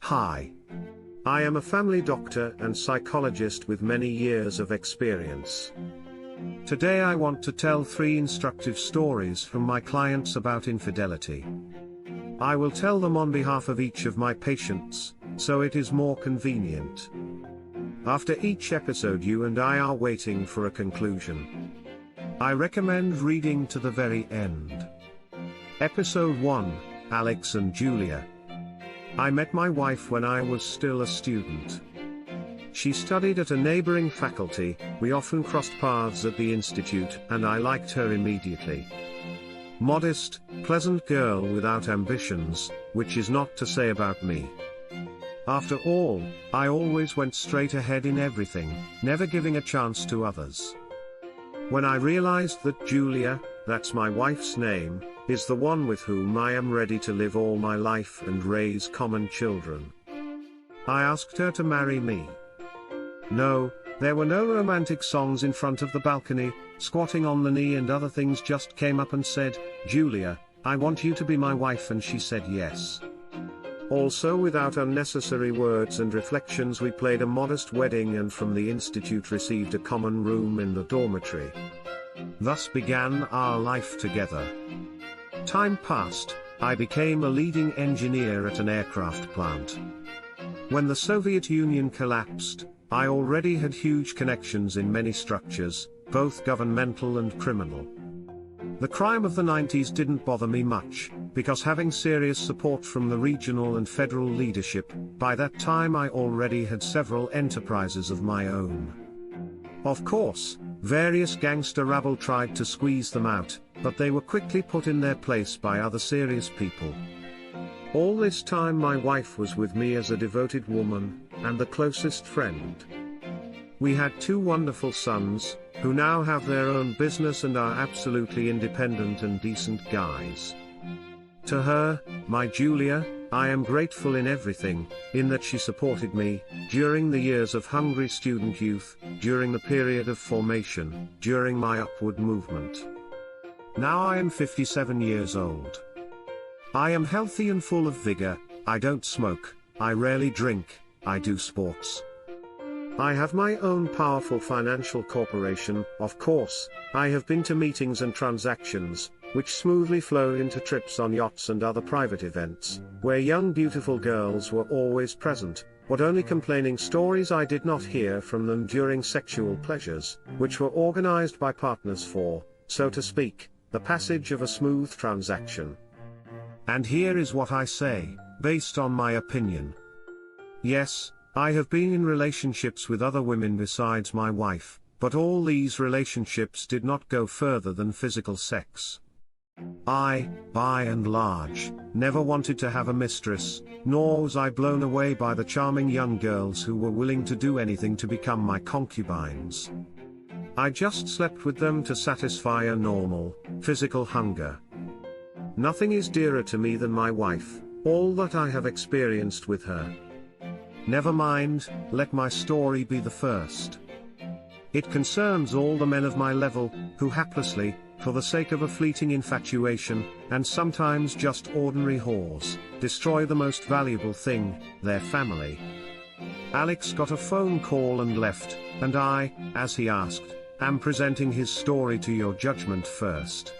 Hi. I am a family doctor and psychologist with many years of experience. Today I want to tell 3 instructive stories from my clients about infidelity. I will tell them on behalf of each of my patients, so it is more convenient. After each episode you and I are waiting for a conclusion. I recommend reading to the very end. Episode 1, Alex and Julia. I met my wife when I was still a student. She studied at a neighboring faculty, we often crossed paths at the institute, and I liked her immediately. Modest, pleasant girl without ambitions, which is not to say about me. After all, I always went straight ahead in everything, never giving a chance to others. When I realized that Julia, that's my wife's name, is the one with whom I am ready to live all my life and raise common children, I asked her to marry me. No, there were no romantic songs in front of the balcony, squatting on the knee and other things. Just came up and said, "Julia, I want you to be my wife," and she said yes. Also, without unnecessary words and reflections, we played a modest wedding and from the institute received a common room in the dormitory. Thus began our life together. Time passed, I became a leading engineer at an aircraft plant. When the Soviet Union collapsed, I already had huge connections in many structures, both governmental and criminal. The crime of the 90s didn't bother me much, because having serious support from the regional and federal leadership, by that time I already had several enterprises of my own. Of course, various gangster rabble tried to squeeze them out, but they were quickly put in their place by other serious people. All this time my wife was with me as a devoted woman, and the closest friend. We had 2 wonderful sons, who now have their own business and are absolutely independent and decent guys. To her, my Julia, I am grateful in everything, in that she supported me, during the years of hungry student youth, during the period of formation, during my upward movement. Now I am 57 years old. I am healthy and full of vigor, I don't smoke, I rarely drink, I do sports. I have my own powerful financial corporation. Of course, I have been to meetings and transactions, which smoothly flow into trips on yachts and other private events, where young beautiful girls were always present. What only complaining stories I did not hear from them during sexual pleasures, which were organized by partners for, so to speak, the passage of a smooth transaction. And here is what I say, based on my opinion. Yes, I have been in relationships with other women besides my wife, but all these relationships did not go further than physical sex. I, by and large, never wanted to have a mistress, nor was I blown away by the charming young girls who were willing to do anything to become my concubines. I just slept with them to satisfy a normal, physical hunger. Nothing is dearer to me than my wife, all that I have experienced with her. Never mind, let my story be the first. It concerns all the men of my level, who haplessly, for the sake of a fleeting infatuation, and sometimes just ordinary whores, destroy the most valuable thing, their family. Alex got a phone call and left, and I, as he asked, am presenting his story to your judgment first.